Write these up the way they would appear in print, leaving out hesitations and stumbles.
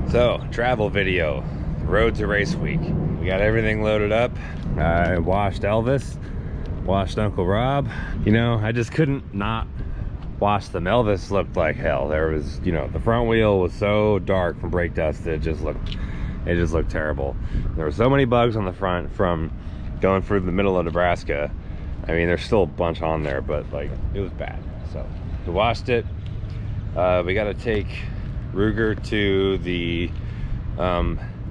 So, travel video. Road to race week. We got everything loaded up. I washed Elvis, washed Uncle Rob. You know, I just couldn't not wash them. Elvis looked like hell. There was, you know, the front wheel was so dark from brake dust that it just looked terrible. There were so many bugs on the front from going through the middle of Nebraska. I mean, there's still a bunch on there, but like, it was bad. So we washed it. We got to take Ruger to the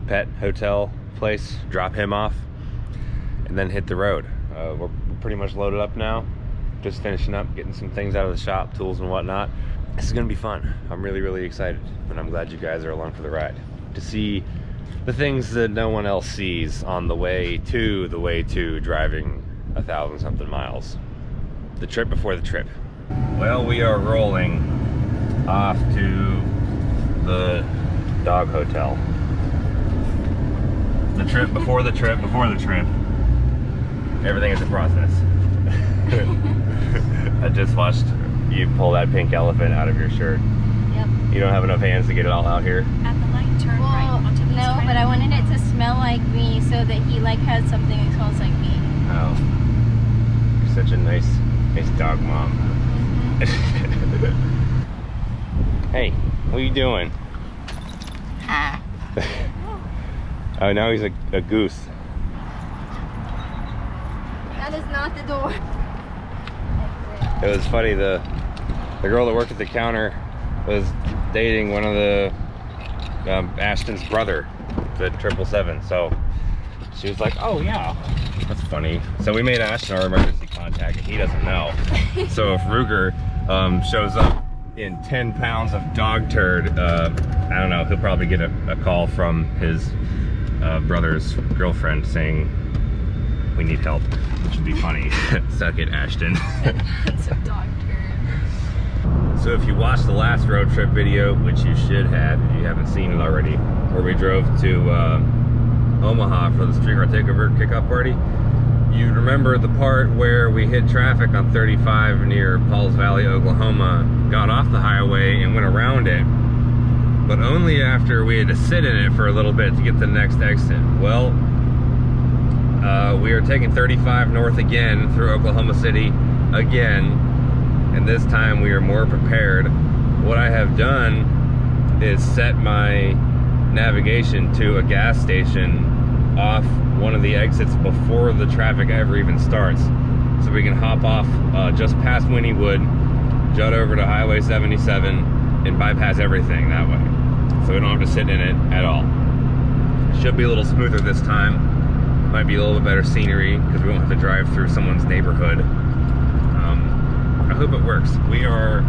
pet hotel place, drop him off, and then hit the road. We're pretty much loaded up now, just finishing up, getting some things out of the shop, tools and whatnot. This is gonna be fun. I'm really excited, and I'm glad you guys are along for the ride to see the things that no one else sees on the way to driving 1,000-something miles. The trip before the trip. Well, we are rolling off to the dog hotel. The trip before the trip before the trip. Everything is a process. I just watched you pull that pink elephant out of your shirt. Yep. You don't have enough hands to get it all out here? At the light, turn right onto East No, but I wanted it to smell like me so that he like has something that smells like me. Oh. You're such a nice dog mom. Hey, what are you doing? Ah. Oh, now he's a goose. That is not the door. It was funny, the girl that worked at the counter was dating one of the Ashton's brother, the 777. So she was like, oh yeah, that's funny. So we made Ashton our emergency contact, and he doesn't know. So if Ruger shows up in 10 pounds of dog turd, I don't know, he'll probably get a call from his brother's girlfriend saying we need help, which would be funny. Suck it, Ashton. It's a dog turd. So if you watched the last road trip video, which you should have if you haven't seen it already, where we drove to Omaha for the Streetcar Takeover kickoff party, you remember the part where we hit traffic on 35 near Pauls Valley, Oklahoma, got off the highway and went around it, but only after we had to sit in it for a little bit to get the next exit. Well, we are taking 35 north again through Oklahoma City again, and this time we are more prepared. What I have done is set my navigation to a gas station off one of the exits before the traffic ever even starts, so we can hop off just past Wynnewood, jut over to Highway 77, and bypass everything that way, so we don't have to sit in it at all. Should be a little smoother this time. Might be a little bit better scenery because we won't have to drive through someone's neighborhood. I hope it works. We are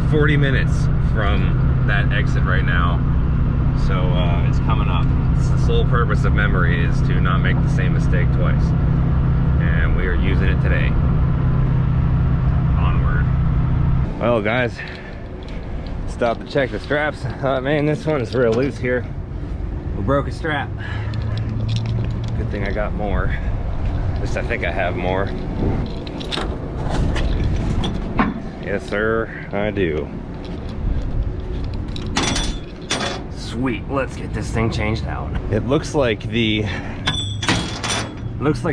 40 minutes from that exit right now, so it's coming up. The sole purpose of memory is to not make the same mistake twice, and we are using it today. Onward. Well, guys, stopped to check the straps. Man, this one is real loose here. We broke a strap. Good thing I got more. At least I think I have more. Yes, sir, I do. Sweet, let's get this thing changed out. It looks like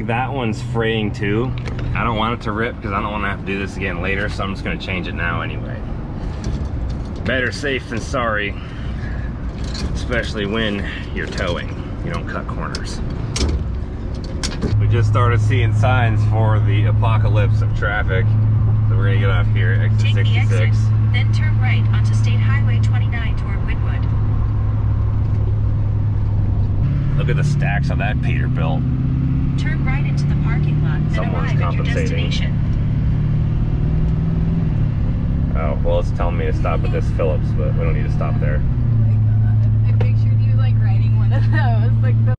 that one's fraying too. I don't want it to rip because I don't want to have to do this again later, so I'm just going to change it now anyway. Better safe than sorry, especially when you're towing. You don't cut corners. We just started seeing signs for the apocalypse of traffic, so we're going to get off here, exit 66. Take the exit, then turn right onto State Highway 29 toward Wynnewood. Look at the stacks on that Peterbilt. Turn right into the parking lot, then Someone's arrive at your compensating. destination. Oh, well, it's telling me to stop at this Phillips, but we don't need to stop there. I pictured you like riding one of those, like the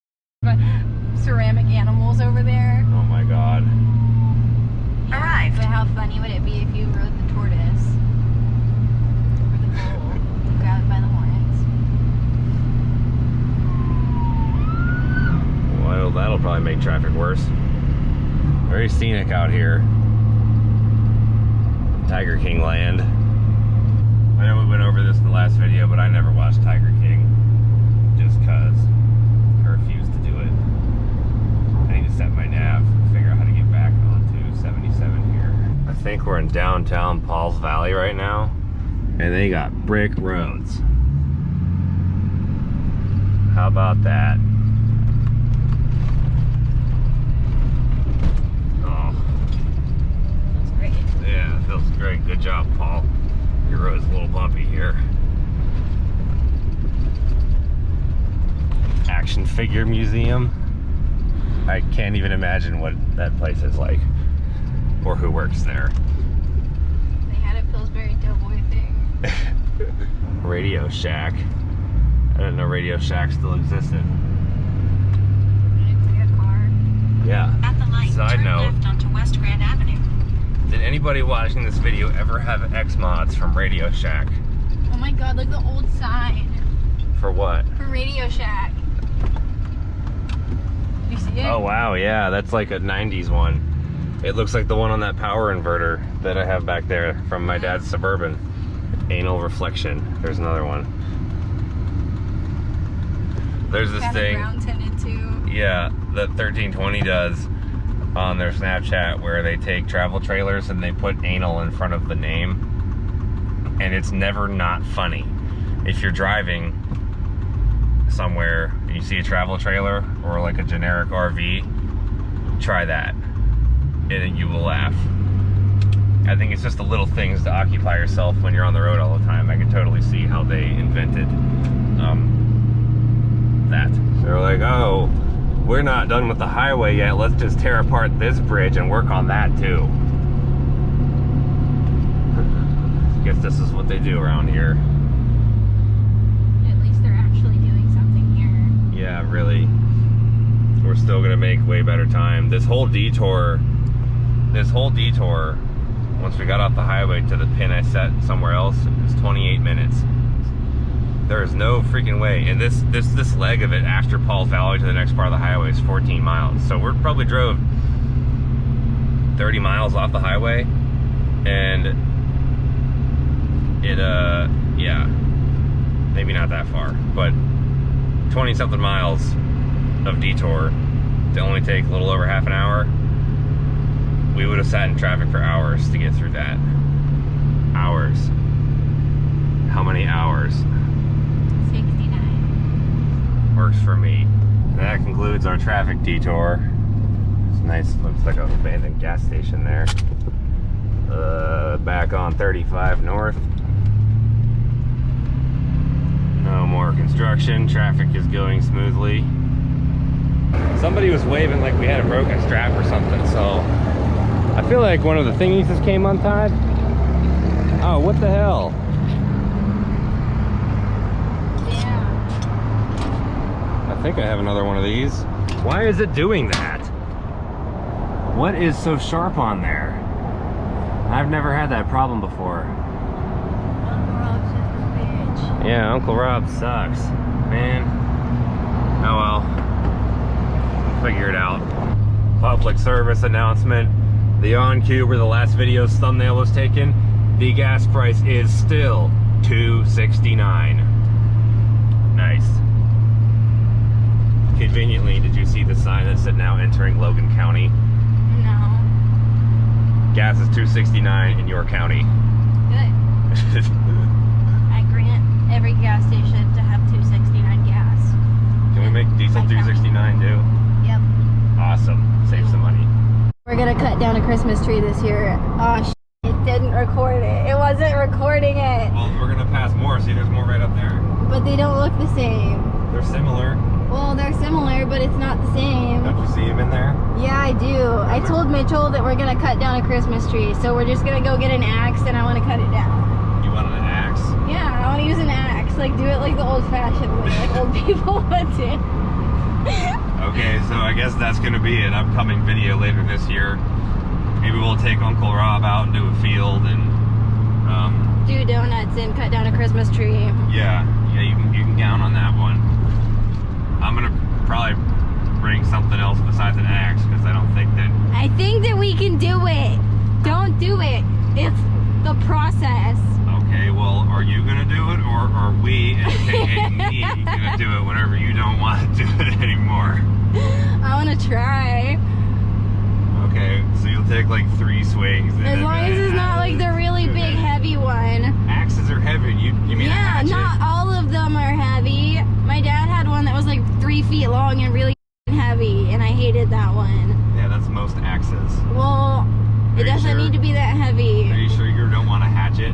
ceramic animals over there. Oh my god. Arrived. But how funny would it be if you rode the tortoise? Or the bull, grabbed by the horns. Well, that'll probably make traffic worse. Very scenic out here. Tiger King land. I know we went over this in the last video, but I never watched Tiger King. like we're in downtown Pauls Valley right now, and they got brick roads. How about that? Oh, That's great. yeah, it feels great. Good job, Paul. Your road's a little bumpy here. Action Figure Museum. I can't even imagine what that place is like, or who works there. They had a Pillsbury Doughboy thing. Radio Shack. I didn't know Radio Shack still existed. It's like a car. Yeah. At the light, Side turn note. left onto West Grand Avenue. Did anybody watching this video ever have X mods from Radio Shack? Oh my god, look at the old sign For what? for Radio Shack. You see it? Oh wow, yeah, that's like a 90s one. It looks like the one on that power inverter that I have back there from my dad's Suburban. Anal reflection. There's another one. There's this Kinda thing. brown tinted too. Yeah, that 1320 does on their Snapchat, where they take travel trailers and they put anal in front of the name, and it's never not funny. If you're driving somewhere and you see a travel trailer or like a generic RV, try that and you will laugh. I think it's just the little things to occupy yourself when you're on the road all the time. I can totally see how they invented that. They're like, oh, we're not done with the highway yet, let's just tear apart this bridge and work on that too. I guess this is what they do around here. At least they're actually doing something here. Yeah, really. We're still gonna make way better time. This whole detour, once we got off the highway to the pin I set somewhere else, is 28 minutes. There is no freaking way. And this leg of it after Pauls Valley to the next part of the highway is 14 miles. So we probably drove 30 miles off the highway, and it yeah, maybe not that far, but 20 something miles of detour to only take a little over half an hour. We would have sat in traffic for hours to get through that. Hours. How many hours? 69. Works for me. And that concludes our traffic detour. It's nice, looks like an abandoned gas station there. Back on 35 north. No more construction, traffic is going smoothly. Somebody was waving like we had a broken strap or something, so I feel like one of the thingies just came untied. Oh, what the hell? Yeah. I think I have another one of these. Why is it doing that? What is so sharp on there? I've never had that problem before. Uncle Rob's just a bitch. Yeah, Uncle Rob sucks, man. Oh well, figure it out. Public service announcement. The OnCube where the last video's thumbnail was taken, the gas price is still $2.69. Nice. Conveniently, did you see the sign that said now entering Logan County? No. Gas is $2.69 in your county. Good. I grant every gas station to have $2.69 gas. Can we make diesel $2.69 too? Yep. Awesome. Save some money. We're gonna cut down a Christmas tree this year. Oh, it didn't record it. It wasn't recording it. Well, we're gonna pass more. See, there's more right up there. But they don't look the same. They're similar. Well, they're similar, but it's not the same. Don't you see them in there? Yeah, I do. I told Mitchell that we're gonna cut down a Christmas tree, so we're just gonna go get an axe and I wanna cut it down. You want an axe? Yeah, I wanna use an axe. Like, do it like the old-fashioned way, like old people would do. Okay, so I guess that's gonna be an upcoming video later this year. Maybe we'll take Uncle Rob out into a field and Do donuts and cut down a Christmas tree. yeah, you can count on that one. I'm gonna probably bring something else besides an axe because I don't think that. I think that we can do it. Don't do it. It's the process. Okay, well, are you gonna do it, or are we, aka me, gonna do it whenever you don't want to do it anymore? I want to try. Okay, so you'll take take like 3 swings. As long as it's not like the really big heavy one. Axes are heavy. You mean a Yeah, hatchet? not all of them are heavy. My dad had one that was like 3 feet long and really heavy, and I hated that one. Yeah, that's most axes. Well, it you doesn't sure? need to be that Are heavy. you sure you don't want a hatchet?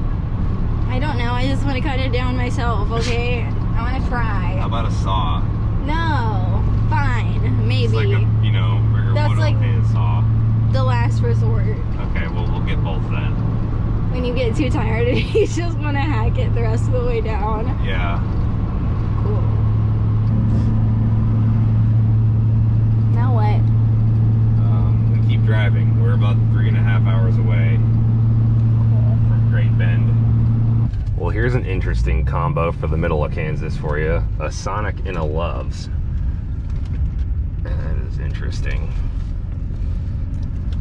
I don't know. I just want to cut it down myself. Okay, I want to How try. about a saw? No, fine, maybe. It's like a, you know, regular That's wood like- hand saw. The last resort. Okay, well, we'll get both then. When you get too tired, you just want to hack it the rest of the way down. Yeah. Cool. Now what? We keep driving. We're about 3.5 hours away from Great Bend. Well, here's an interesting combo for the middle of Kansas for you. A Sonic and a Love's. That is interesting.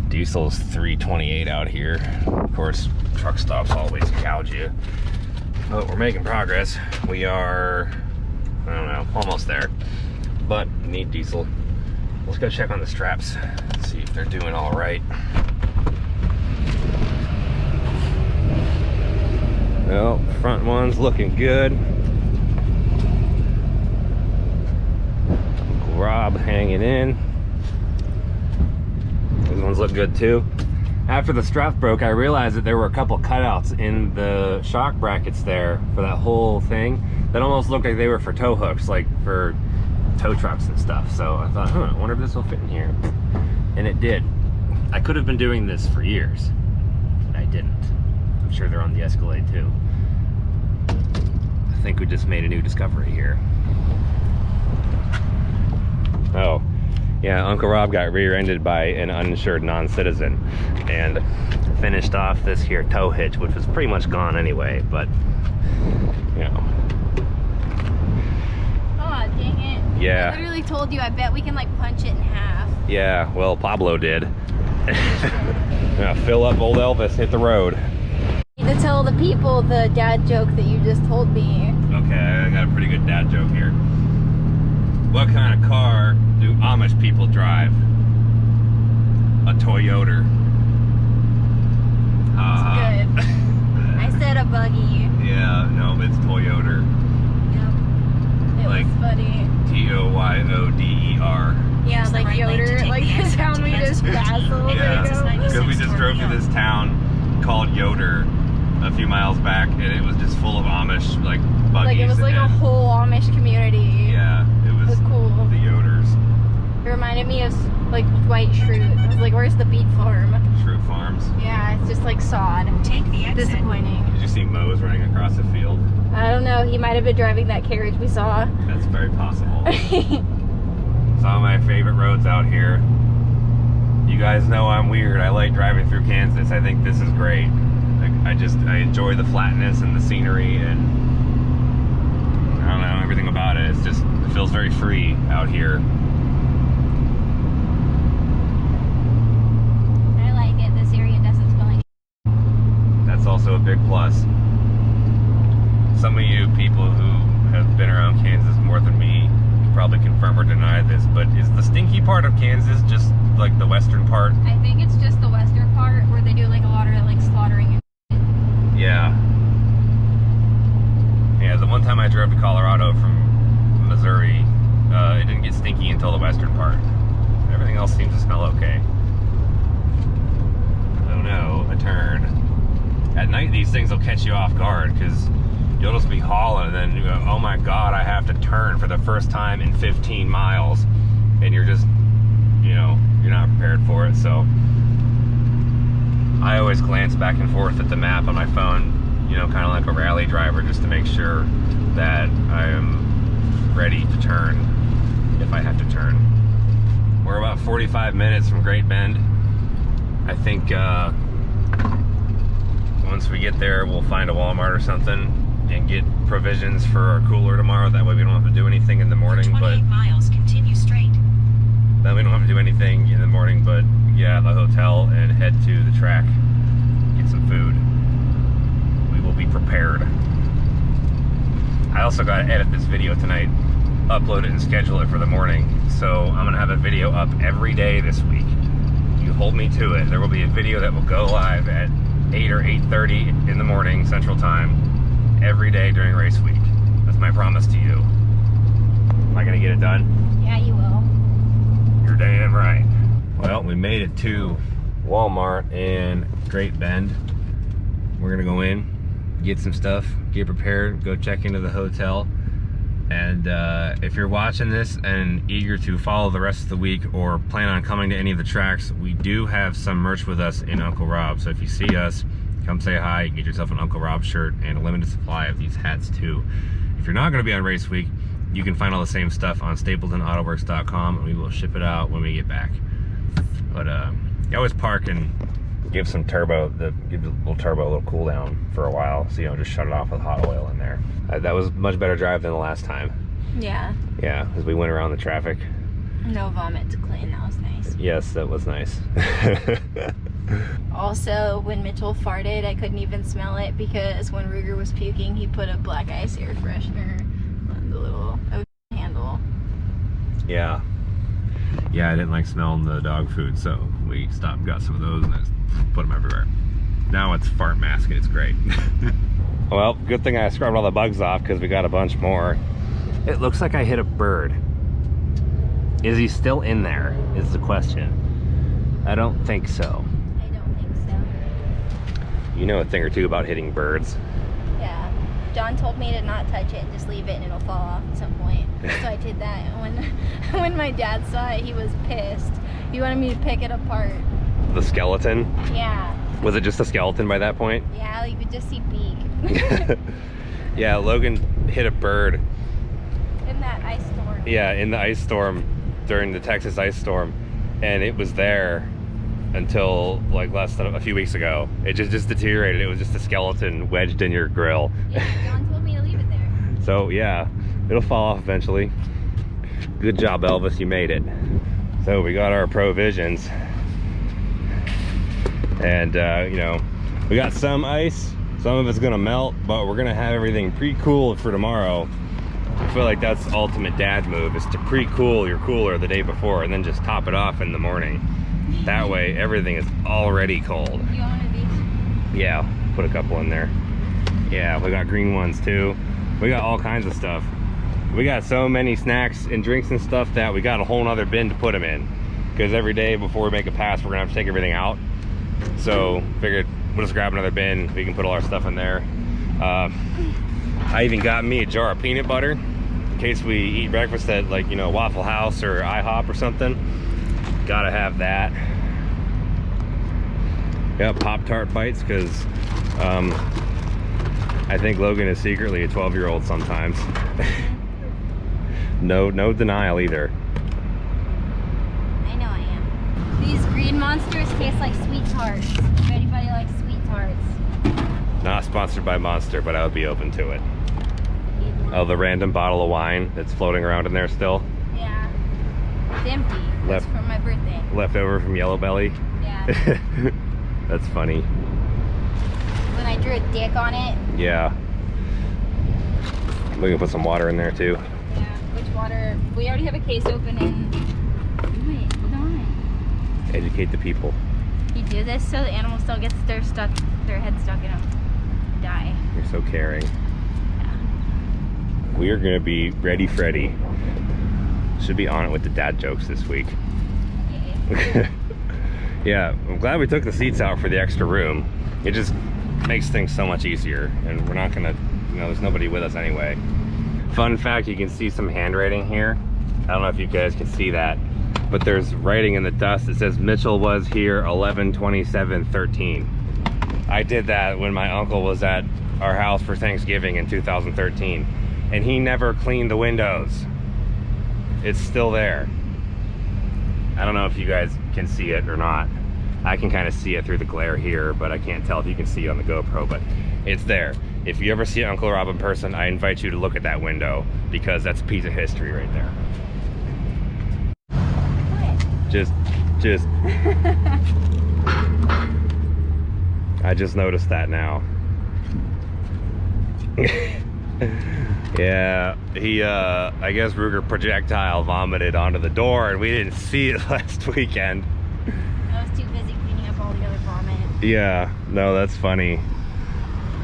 Diesel's $3.28 out here. Of course, truck stops always gouge you. But we're making progress. We are, I don't know, almost there. But need diesel. Let's go check on the straps. See if they're doing all right. Well, front one's looking good. Uncle Rob hanging in. These ones look good too. After the strap broke, I realized that there were a couple cutouts in the shock brackets there for that whole thing that almost looked like they were for tow hooks, like for tow trucks and stuff. So I thought, I wonder if this will fit in here. And it did. I could have been doing this for years. I didn't. I'm sure they're on the Escalade too. I think we just made a new discovery here. Oh, yeah, Uncle Rob got rear-ended by an uninsured non-citizen and finished off this here tow hitch, which was pretty much gone anyway, but, you know. Oh, dang it. Yeah. I literally told you, I bet we can like punch it in half. Yeah, well, Pablo did. Yeah, fill up old Elvis, hit the road. You need to tell the people the dad joke that you just told me. Okay, I got a pretty good dad joke here. What kind of car do Amish people drive? A Toyota. Good. I said a buggy. Yeah, no, it's Toyota. Yep. It Like- was funny. T-O-Y-O-D-E-R. Yeah, Use the like right lane to Yoder, take like the the exit town to we just Benton. passed a little Yeah, bit ago. because we just drove through this town called Yoder a few miles back, and it was just full of Amish, like, buggies. Like it was like a and- whole Amish community. Yeah, it It was was cool. the Yoders. It reminded me of like White Shroot. I was like, where's the beet farm? Shrew Farms. Yeah, it's just like sod. Take the exit. Disappointing. Did you see Moe's running across the field? I don't know. He might have been driving that carriage we saw. That's very possible. Some of my favorite roads out here. You guys know I'm weird. I like driving through Kansas. I think this is great. Like, I enjoy the flatness and the scenery, and I don't know, everything about it. It's just, it feels very free out here. I like it. This area doesn't smell like That's also a big plus. Some of you people who have been around Kansas more than me can probably confirm or deny this, but is the stinky part of Kansas just like the western part? I think it's just the western part where they do like a lot of like slaughtering. Yeah. Yeah, the one time I drove to Colorado from Missouri, it didn't get stinky until the western part. Everything else seems to smell okay. Oh no, a turn. At night, these things will catch you off guard because you'll just be hauling and then you go, oh my God, I have to turn for the first time in 15 miles. And you're just, you know, you're not prepared for it. So I always glance back and forth at the map on my phone, you know, kind of like a rally driver, just to make sure that I am ready to turn if I have to turn. We're about 45 minutes from Great Bend. I think once we get there, we'll find a Walmart or something and get provisions for our cooler tomorrow. That way we don't have to do anything in the morning, but 28 miles, continue straight. then we don't have to do anything in the morning, but get out of the hotel and head to the track, get some food. We will be prepared. I also got to edit this video tonight, upload it and schedule it for the morning. So I'm gonna have a video up every day this week. You you hold me to it. There will be a video that will go live at 8 or 8:30 in the morning Central Time every day during race week. That's my promise to you. Am I gonna get it done? Yeah, you will. You're damn right. Well, we made it to Walmart in Great Bend. We're gonna go in, get some stuff, get prepared, go check into the hotel. And if you're watching this and eager to follow the rest of the week or plan on coming to any of the tracks, we do have some merch with us in Uncle Rob. So if you see us, come say hi, get yourself an Uncle Rob shirt and a limited supply of these hats too. If you're not gonna be on race week, you can find all the same stuff on StaplestonAutoworks.com and we will ship it out when we get back. But you always park and give some turbo, give the little turbo a little cool down for a while, so you don't just shut it off with hot oil in there. That was a much better drive than the last time. Yeah. Yeah, as we went around the traffic. No vomit to clean. That was nice. Yes, that was nice. Also, when Mitchell farted, I couldn't even smell it because when Ruger was puking, he put a black ice air freshener on the little handle. Yeah. Yeah, I didn't like smelling the dog food, so we stopped and got some of those and I just put them everywhere. Now it's fart mask and it's great. Well, good thing I scrubbed all the bugs off because we got a bunch more. It looks like I hit a bird. Is he still in there, is the question. I don't think so. I don't think so. You know a thing or two about hitting birds. Yeah. John told me to not touch it and just leave it and it'll fall off at some point. So I did that. And when my dad saw it, he was pissed. He wanted me to pick it apart. The skeleton? Yeah. Was it just a skeleton by that point? Yeah, you could just see beak. Yeah, Logan hit a bird. In that ice storm. Yeah, in the ice storm, during the Texas ice storm. And it was there until like less than a few weeks ago. It just deteriorated. It was just a skeleton wedged in your grill. Yeah, John told me to leave it there. So yeah, it'll fall off eventually. Good job, Elvis, you made it. So we got our provisions. And you know, we got some ice, some of it's gonna melt, but we're gonna have everything pre-cooled for tomorrow. I feel like that's the ultimate dad move, is to pre-cool your cooler the day before and then just top it off in the morning. That way everything is already cold. You want one of these? Yeah, put a couple in there. Yeah, we got green ones too. We got all kinds of stuff. We got so many snacks and drinks and stuff that we got a whole nother bin to put them in. Because every day before we make a pass, we're gonna have to take everything out. So figured we'll just grab another bin. We can put all our stuff in there. I even got me a jar of peanut butter in case we eat breakfast at, like, you know, Waffle House or IHOP or something. Gotta have that. Yeah, Pop-Tart bites, because I think Logan is secretly a 12-year-old sometimes. No denial either. I know I am. These green monsters taste like sweet tarts. If anybody likes sweet tarts. Not sponsored by Monster, but I would be open to it. Oh, the random bottle of wine that's floating around in there still? Yeah. It's empty. That's from my birthday. Left over from Yellow Belly? Yeah. That's funny. When I drew a dick on it. Yeah. We can put some water in there too. Yeah. Which water? We already have a case open and... Wait, hold on. Educate the people. You do this so the animals don't get their head stuck in them. Die. You're so caring. Yeah. We are gonna be ready Freddy. Should be on it with the dad jokes this week. Yay. Yeah, I'm glad we took the seats out for the extra room. It just makes things so much easier, and we're not gonna, you know, there's nobody with us anyway. Fun fact, you can see some handwriting here. I don't know if you guys can see that, but there's writing in the dust. It says Mitchell was here 11/27/13. I did that when my uncle was at our house for Thanksgiving in 2013, and he never cleaned the windows. It's still there. I don't know if you guys can see it or not. I can kind of see it through the glare here, but I can't tell if you can see it on the GoPro, but it's there. If you ever see Uncle Rob in person, I invite you to look at that window, because that's a piece of history right there. What? Just I just noticed that now. Yeah, he I guess Ruger projectile vomited onto the door and we didn't see it last weekend. I was too busy cleaning up all the other vomit. Yeah, no, that's funny.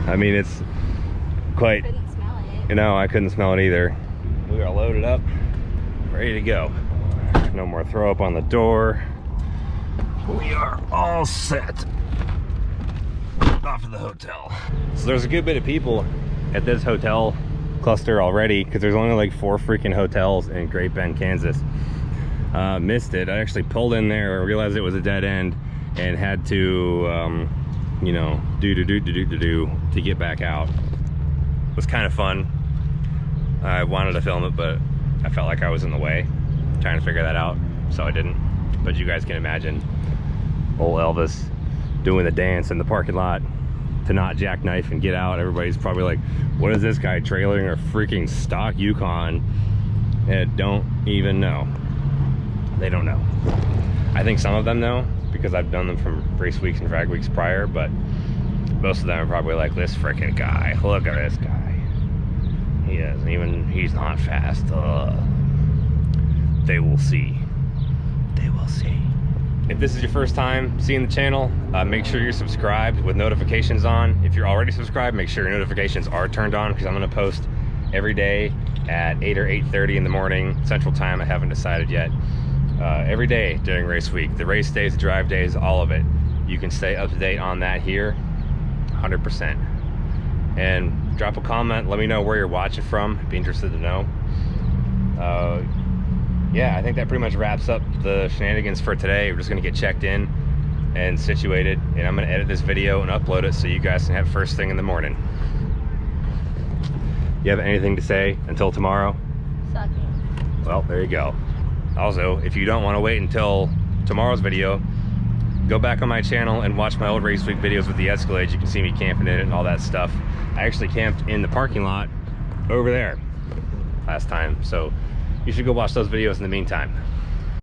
I mean, it's quite, Couldn't smell it. you know, I couldn't smell it either. We are loaded up, ready to go. No more throw up on the door. We are all set. Off to the hotel. So there's a good bit of people at this hotel cluster already, because there's only like 4 freaking hotels in Great Bend, Kansas. Missed it. I actually pulled in there and realized it was a dead end and had to you know, do to get back out. It was kind of fun. I wanted to film it, but I felt like I was in the way trying to figure that out, so I didn't. But you guys can imagine old Elvis doing the dance in the parking lot to not jackknife and get out. Everybody's probably like, what is this guy trailering a freaking stock Yukon? And don't even know. They don't know. I think some of them know, because I've done them from race weeks and drag weeks prior, but most of them are probably like, this freaking guy, look at this guy. He doesn't even, he's not fast. They will see. They will see. If this is your first time seeing the channel, make sure you're subscribed with notifications on. If you're already subscribed, make sure your notifications are turned on, because I'm gonna post every day at 8 or 8:30 in the morning, Central Time. I haven't decided yet. Every day during race week, the race days, the drive days, all of it. You can stay up to date on that here, 100%. And drop a comment, let me know where you're watching from. Be interested to know. Yeah, I think that pretty much wraps up the shenanigans for today. We're just gonna get checked in and situated, and I'm gonna edit this video and upload it so you guys can have first thing in the morning. You have anything to say until tomorrow? Sucking. Well, there you go. Also, if you don't want to wait until tomorrow's video, go back on my channel and watch my old race week videos with the Escalade. You can see me camping in it and all that stuff. I actually camped in the parking lot over there last time, so you should go watch those videos in the meantime.